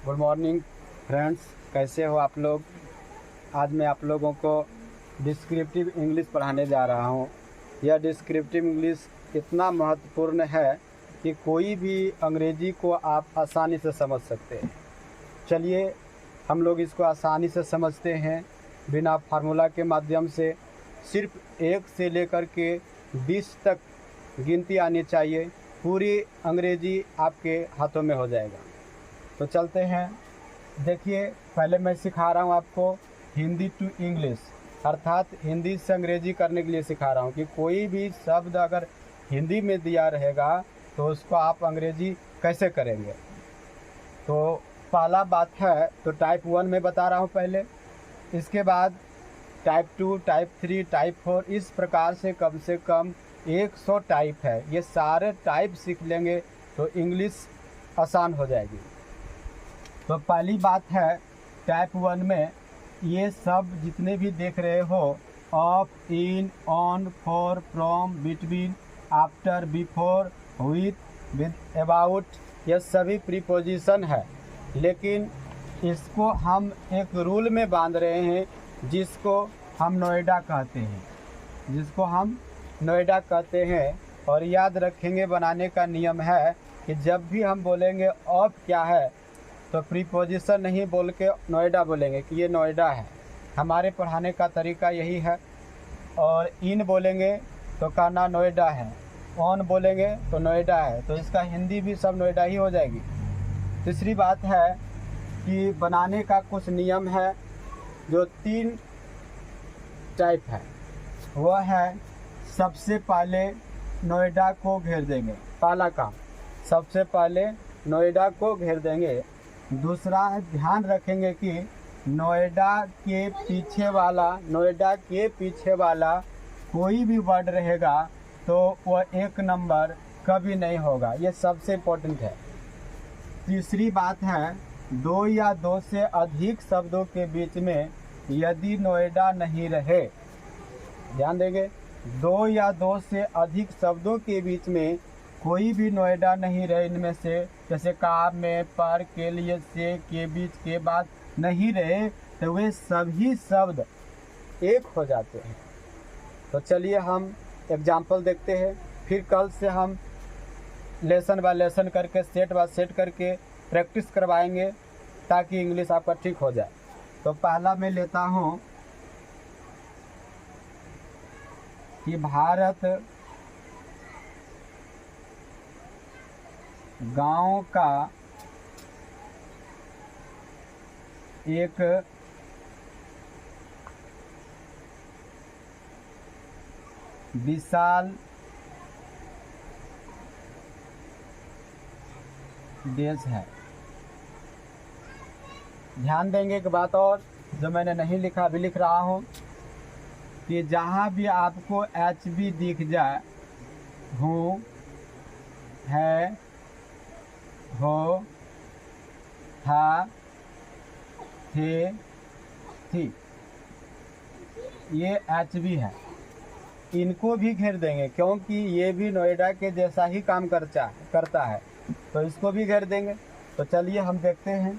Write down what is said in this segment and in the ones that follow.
Good morning friends, कैसे हो आप लोग। आज मैं आप लोगों को डिस्क्रिप्टिव इंग्लिश पढ़ाने जा रहा हूँ। यह डिस्क्रिप्टिव इंग्लिश इतना महत्वपूर्ण है कि कोई भी अंग्रेजी को आप आसानी से समझ सकते हैं। चलिए हम लोग इसको आसानी से समझते हैं बिना फार्मूला के माध्यम से। सिर्फ 1 से लेकर के 20 तक गिनती आनी चाहिए, पूरी अंग्रेजी आपके हाथों में हो जाएगा। तो चलते हैं। देखिए, पहले मैं सिखा रहा हूँ आपको हिंदी टू इंग्लिश, अर्थात हिंदी से अंग्रेजी करने के लिए सिखा रहा हूँ कि कोई भी शब्द अगर हिंदी में दिया रहेगा तो उसको आप अंग्रेजी कैसे करेंगे। तो पहला बात है तो टाइप 1 में बता रहा हूँ पहले, इसके बाद टाइप 2, टाइप 3, टाइप 4, इस प्रकार से कम 100 टाइप है। ये सारे टाइप सीख लेंगे तो इंग्लिश आसान हो जाएगी। तो पहली बात है टाइप 1 में ये सब जितने भी देख रहे हो, of, in, on, for, from, between, after, before, with, about, ये सभी प्रीपोजिशन है। लेकिन इसको हम एक रूल में बांध रहे हैं जिसको हम नोएडा कहते हैं। और याद रखेंगे, बनाने का नियम है कि जब भी हम बोलेंगे ऑफ क्या है तो प्रीपोजिशन नहीं बोल के नोएडा बोलेंगे कि ये नोएडा है। हमारे पढ़ाने का तरीका यही है। और इन बोलेंगे तो कहना नोएडा है, ऑन बोलेंगे तो नोएडा है, तो इसका हिंदी भी सब नोएडा ही हो जाएगी। तीसरी बात है कि बनाने का कुछ नियम है। जो 3 टाइप है वह है, सबसे पहले नोएडा को घेर देंगे, पहला काम, सबसे पहले नोएडा को घेर देंगे। दूसरा है, ध्यान रखेंगे कि नोएडा के पीछे वाला कोई भी वर्ड रहेगा तो वह 1 नंबर कभी नहीं होगा, ये सबसे इम्पोर्टेंट है। तीसरी बात है, 2 या 2 से अधिक शब्दों के बीच में यदि नोएडा नहीं रहे, ध्यान देंगे, 2 या 2 से अधिक शब्दों के बीच में कोई भी नोएडा नहीं रहे, इनमें से जैसे का, में, पर, के लिए, से, के बीच, के बाद नहीं रहे, तो वे सभी शब्द एक हो जाते हैं। तो चलिए हम एग्जाम्पल देखते हैं, फिर कल से हम लेसन बाय लेसन करके, सेट बाय सेट करके प्रैक्टिस करवाएंगे ताकि इंग्लिश आपका ठीक हो जाए। तो पहला मैं लेता हूँ कि भारत गांव का एक विशाल देश है। ध्यान देंगे एक बात और, जो मैंने नहीं लिखा अभी लिख रहा हूँ, कि जहाँ भी आपको HB दिख जाए, हूँ, है, हो, था, थे, थी, ये HB है। इनको भी घेर देंगे क्योंकि ये भी नोएडा के जैसा ही काम करता है, तो इसको भी घेर देंगे। तो चलिए हम देखते हैं।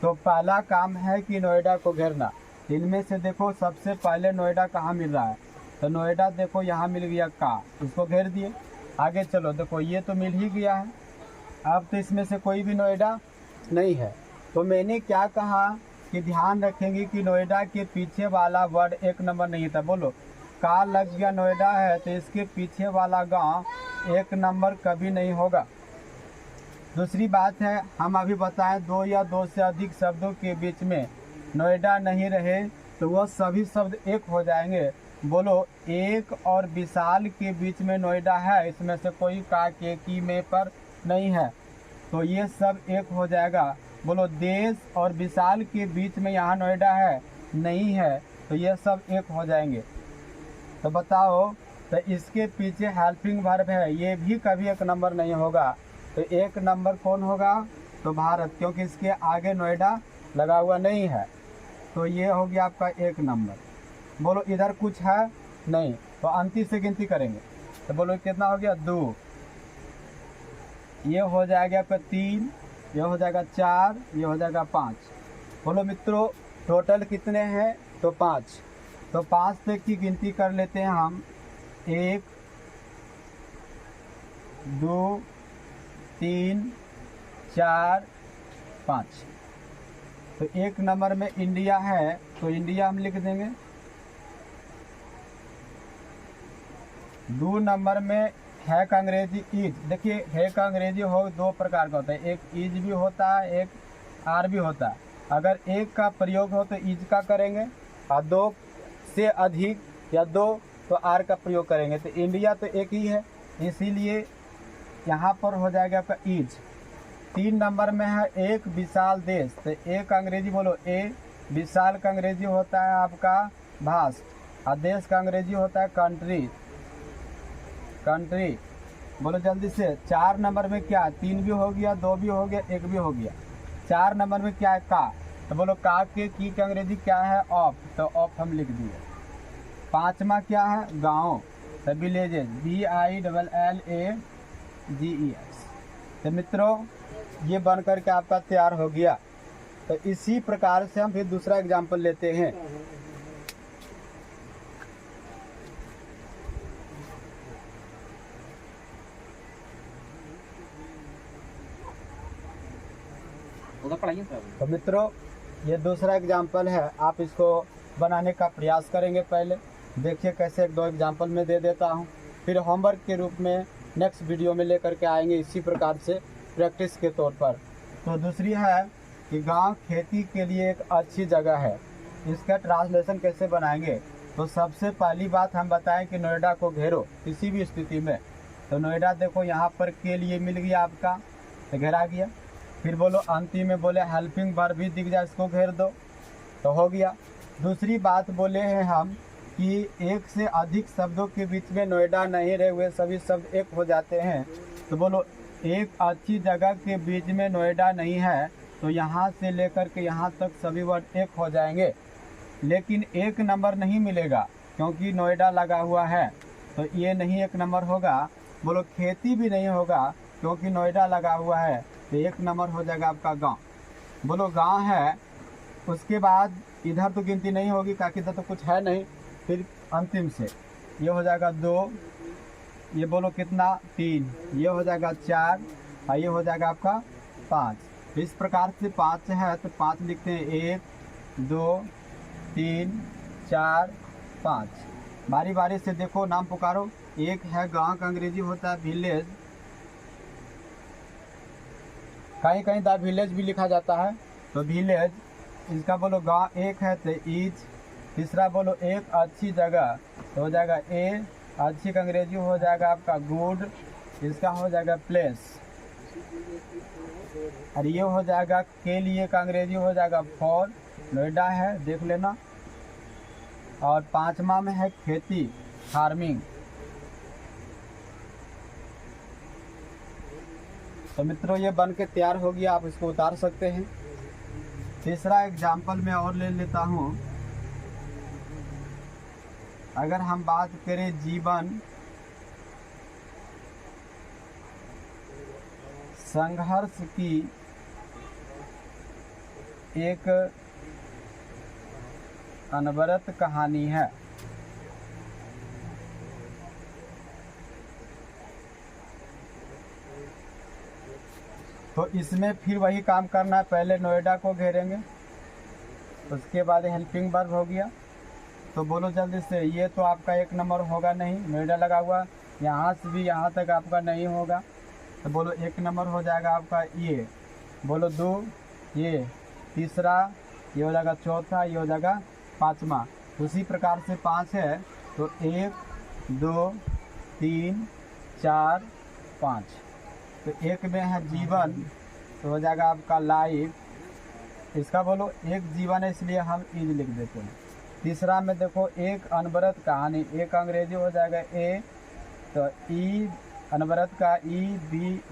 तो पहला काम है कि नोएडा को घेरना। इनमें से देखो सबसे पहले नोएडा कहाँ मिल रहा है, तो नोएडा देखो यहाँ मिल गया का, इसको घेर दिए। आगे चलो, देखो ये तो मिल ही गया है, अब तो इसमें से कोई भी नोएडा नहीं है। तो मैंने क्या कहा कि ध्यान रखेंगे कि नोएडा के पीछे वाला वर्ड 1 नंबर नहीं था। बोलो, का लग गया नोएडा है तो इसके पीछे वाला गांव 1 नंबर कभी नहीं होगा। दूसरी बात है, हम अभी बताएं 2 या 2 से अधिक शब्दों के बीच में नोएडा नहीं रहे तो वह सभी शब्द एक हो जाएंगे। बोलो, एक और विशाल के बीच में नोएडा है, इसमें से कोई का, के, की, में, पर नहीं है, तो ये सब एक हो जाएगा। बोलो, देश और विशाल के बीच में यहाँ नोएडा है, नहीं है, तो ये सब एक हो जाएंगे। तो बताओ, तो इसके पीछे हेल्पिंग वर्ब है, ये भी कभी 1 नंबर नहीं होगा। तो 1 नंबर कौन होगा, तो भारत, क्योंकि इसके आगे नोएडा लगा हुआ नहीं है, तो ये हो गया आपका 1 नंबर। बोलो, इधर कुछ है नहीं, तो अंतिम से गिनती करेंगे, तो बोलो कितना हो गया, 2, ये हो जाएगा आपका 3, ये हो जाएगा 4, ये हो जाएगा 5। बोलो मित्रों टोटल कितने हैं? तो 5। तो 5 तक की गिनती कर लेते हैं हम। 1 2 3 4 5। तो 1 नंबर में इंडिया है, तो इंडिया हम लिख देंगे। 2 नंबर में है का अंग्रेजी ईज। देखिए है का अंग्रेजी हो 2 प्रकार का होता है, एक ईज भी होता है, एक आर भी होता है। अगर एक का प्रयोग हो तो ईज का करेंगे, और 2 से अधिक या 2 तो आर का प्रयोग करेंगे। तो इंडिया तो एक ही है, इसीलिए यहाँ पर हो जाएगा आपका ईज। 3 नंबर में है एक विशाल देश। तो एक अंग्रेजी बोलो ए, विशाल का अंग्रेजी होता है आपका भास्ट, और देश का अंग्रेजी होता है कंट्री। कंट्री बोलो जल्दी से। 4 नंबर में क्या? 3 भी हो गया, 2 भी हो गया, 1 भी हो गया। 4 नंबर में क्या है? का। तो बोलो का के की का अंग्रेजी क्या है? ऑफ। तो ऑफ हम लिख दिए। 5वां क्या है? गाँव। तो विलेजेस, VILLAGES। तो मित्रों ये बन करके आपका तैयार हो गया। तो इसी प्रकार से हम फिर दूसरा एग्जाम्पल लेते हैं। तो मित्रों ये दूसरा एग्जाम्पल है, आप इसको बनाने का प्रयास करेंगे। पहले देखिए कैसे 1-2 एग्जाम्पल में दे देता हूँ, फिर होमवर्क के रूप में नेक्स्ट वीडियो में लेकर के आएंगे इसी प्रकार से प्रैक्टिस के तौर पर। तो दूसरी है कि गांव खेती के लिए एक अच्छी जगह है। इसका ट्रांसलेशन कैसे बनाएंगे? तो सबसे पहली बात हम बताएं कि नोएडा को घेरो किसी भी स्थिति में। तो नोएडा देखो यहाँ पर के लिए मिल गया आपका, तो घेरा गया। फिर बोलो अंतिम में बोले हेल्पिंग वर्ब भी दिख जाए, इसको घेर दो, तो हो गया। दूसरी बात बोले हैं हम कि एक से अधिक शब्दों के बीच में नोएडा नहीं रहे हुए सभी शब्द एक हो जाते हैं। तो बोलो एक अच्छी जगह के बीच में नोएडा नहीं है, तो यहाँ से लेकर के यहाँ तक सभी वर्ड एक हो जाएंगे। लेकिन 1 नंबर नहीं मिलेगा क्योंकि नोएडा लगा हुआ है, तो ये नहीं 1 नंबर होगा। बोलो खेती भी नहीं होगा क्योंकि नोएडा लगा हुआ है, तो 1 नंबर हो जाएगा आपका गांव। बोलो गांव है, उसके बाद इधर तो गिनती नहीं होगी ताकि इधर तो कुछ है नहीं। फिर अंतिम से ये हो जाएगा 2, ये बोलो कितना 3, ये हो जाएगा 4, और ये हो जाएगा आपका 5। इस प्रकार से 5 है तो 5 लिखते हैं। 1 2 3 4 5। बारी बारी से देखो, नाम पुकारो। एक है गांव का अंग्रेजी होता है विलेज, कहीं कहीं द विलेज भी लिखा जाता है, तो विलेज। इसका बोलो गांव एक है तो ईज। तीसरा बोलो एक अच्छी जगह, तो हो जाएगा ए। अच्छी का अंग्रेजी हो जाएगा आपका गुड, इसका हो जाएगा प्लेस। और ये हो जाएगा के लिए का अंग्रेजी हो जाएगा फॉर, नोएडा है देख लेना। और 5वां में है खेती, फार्मिंग। तो मित्रों ये बन के तैयार हो गया, आप इसको उतार सकते हैं। तीसरा एग्जाम्पल मैं और ले लेता हूँ। अगर हम बात करें जीवन संघर्ष की एक अनवरत कहानी है। तो इसमें फिर वही काम करना है, पहले नोएडा को घेरेंगे, उसके बाद हेल्पिंग वर्ब हो गया। तो बोलो जल्दी से, ये तो आपका 1 नंबर होगा नहीं, नोएडा लगा हुआ, यहाँ से भी यहाँ तक आपका नहीं होगा। तो बोलो 1 नंबर हो जाएगा आपका ये। बोलो 2, ये तीसरा, ये हो जाएगा चौथा, ये हो जाएगा 5वां। उसी प्रकार से 5 है तो 1 2 3 4 5। तो 1 में है जीवन, तो हो जाएगा आपका लाइफ। इसका बोलो एक जीवन है इसलिए हम ईज लिख देते हैं। तीसरा में देखो एक अनवरत कहानी, एक अंग्रेजी हो जाएगा ए, तो ई अनवरत का EVERLASTING।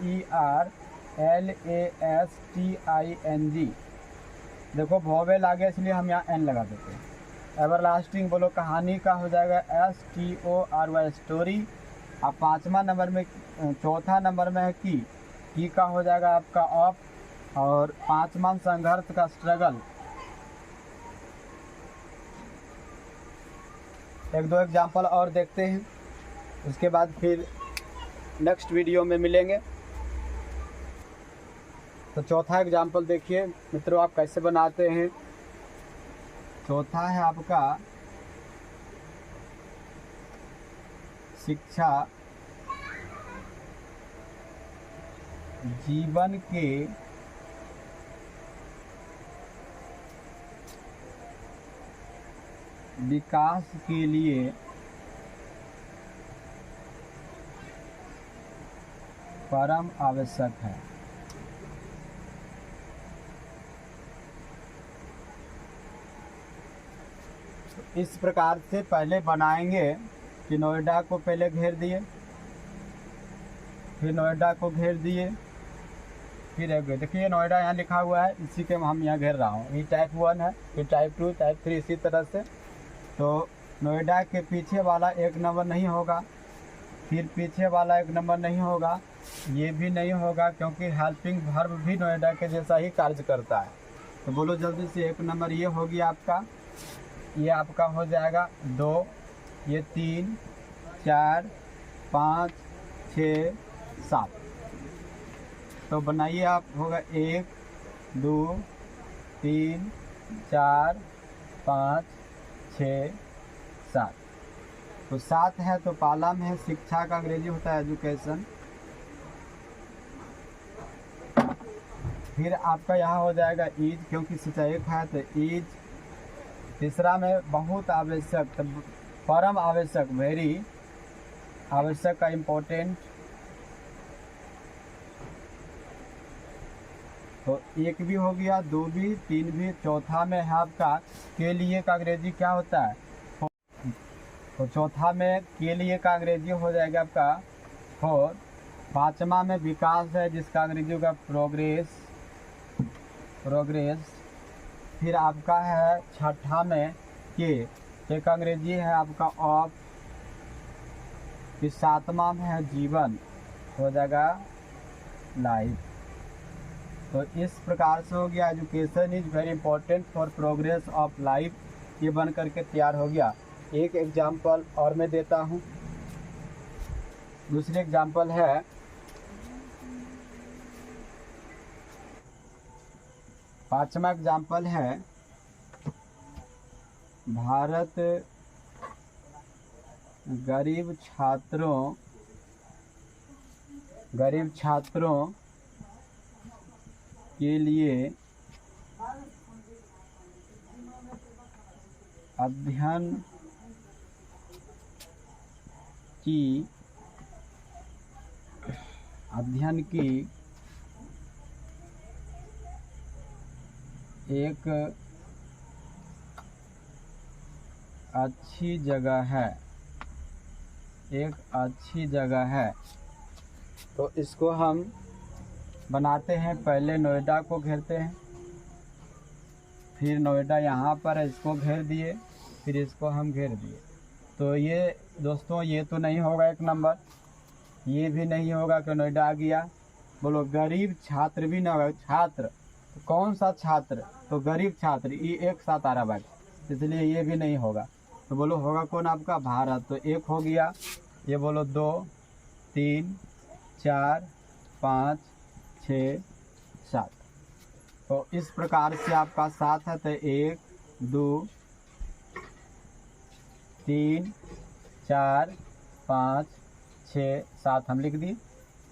देखो वोवेल आ गया इसलिए हम यहाँ एन लगा देते हैं। एवरलास्टिंग बोलो कहानी का हो जाएगा STORY, स्टोरी। अब 5वां नंबर में, चौथा नंबर में है की का हो जाएगा आपका ऑफ, और 5वां संघर्ष का स्ट्रगल। एक दो एग्जाम्पल और देखते हैं, उसके बाद फिर नेक्स्ट वीडियो में मिलेंगे। तो चौथा एग्जाम्पल देखिए मित्रों, आप कैसे बनाते हैं। चौथा है आपका शिक्षा जीवन के विकास के लिए परम आवश्यक है। इस प्रकार से पहले बनाएंगे कि नोएडा को पहले घेर दिए, फिर नोएडा को घेर दिए, फिर देखिए नोएडा यहाँ लिखा हुआ है, इसी के हम यहाँ घेर रहा हूँ। ये टाइप 1 है, फिर टाइप 2, टाइप 3, इसी तरह से। तो नोएडा के पीछे वाला 1 नंबर नहीं होगा, फिर पीछे वाला 1 नंबर नहीं होगा, ये भी नहीं होगा, क्योंकि हेल्पिंग वर्ब भी नोएडा के जैसा ही कार्य करता है। तो बोलो जल्दी से, 1 नंबर ये हो गया आपका, ये आपका हो जाएगा 2, ये 3, 4, 5, 6, 7। तो बनाइए आप, होगा 1, 2, 3, 4, 5, 6, 7। तो 7 है तो पाला में है, शिक्षा का अंग्रेजी होता है एजुकेशन। फिर आपका यहाँ हो जाएगा ईज, क्योंकि सिंचाई है तो ईज। तीसरा में बहुत आवश्यक, परम आवश्यक, वेरी आवश्यक का इम्पोर्टेंट। तो 1 भी हो गया, 2 भी, 3 भी। चौथा में है आपका के लिए का अंग्रेजी क्या होता है, तो चौथा में के लिए का अंग्रेजी हो जाएगा आपका 4। 5वां में विकास है, जिसका अंग्रेजी होगा प्रोग्रेस, प्रोग्रेस। फिर आपका है 6ठा में के का अंग्रेजी है आपका ऑफ। फिर 7वां में है जीवन, हो जाएगा लाइफ। तो इस प्रकार से हो गया education is very important for progress of life, ये बन करके तैयार हो गया। एक एग्जाम्पल और मैं देता हूँ। दूसरी एग्जाम्पल है, पांचवा एग्जाम्पल है, भारत गरीब छात्रों के लिए अध्ययन की एक अच्छी जगह है। तो इसको हम बनाते हैं, पहले नोएडा को घेरते हैं, फिर नोएडा यहाँ पर है, इसको घेर दिए, फिर इसको हम घेर दिए। तो ये दोस्तों, ये तो नहीं होगा 1 नंबर, ये भी नहीं होगा कि नोएडा आ गया। बोलो गरीब छात्र भी ना होगा, छात्र तो कौन सा छात्र, तो गरीब छात्र, ये एक साथ आ रहा है, इसलिए ये भी नहीं होगा। तो बोलो होगा कौन आपका, भारत। तो 1 हो गया, ये बोलो 2, 3, 4, 5, 6, 7। तो इस प्रकार से आपका 7 है, तो 1, 2, 3, 4, 5, 6, 7 हम लिख दिए।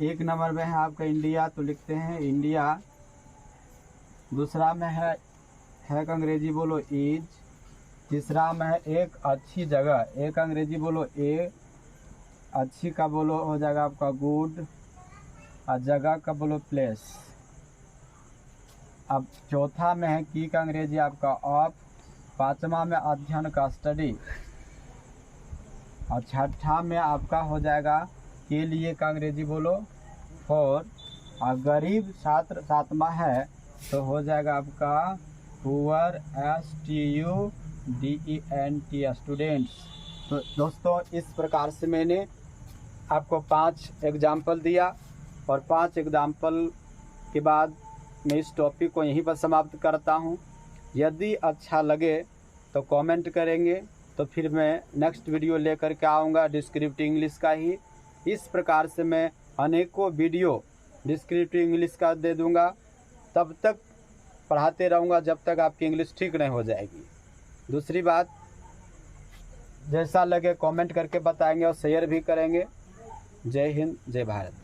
1 नंबर में है आपका इंडिया, तो लिखते हैं इंडिया। दूसरा में है का अंग्रेजी बोलो इज। तीसरा में है एक अच्छी जगह, एक अंग्रेजी बोलो ए, अच्छी का बोलो हो जाएगा आपका गुड, और जगह का बोलो प्लेस। अब चौथा में है की का अंग्रेजी आपका ऑफ। 5वां में अध्ययन का स्टडी, और 6ठा में आपका हो जाएगा के लिए का अंग्रेजी बोलो फॉर, और गरीब छात्र 7वां है, तो हो जाएगा आपका पुअर, STUDENT, स्टूडेंट्स। तो दोस्तों इस प्रकार से मैंने आपको 5 एग्जाम्पल दिया, और 5 एग्जाम्पल के बाद मैं इस टॉपिक को यहीं पर समाप्त करता हूँ। यदि अच्छा लगे तो कमेंट करेंगे, तो फिर मैं नेक्स्ट वीडियो लेकर के आऊँगा डिस्क्रिप्टिव इंग्लिश का ही। इस प्रकार से मैं अनेकों वीडियो डिस्क्रिप्टिव इंग्लिश का दे दूँगा। तब तक पढ़ाते रहूँगा जब तक आपकी इंग्लिश ठीक नहीं हो जाएगी। दूसरी बात, जैसा लगे कमेंट करके बताएंगे और शेयर भी करेंगे। जय हिंद, जय भारत।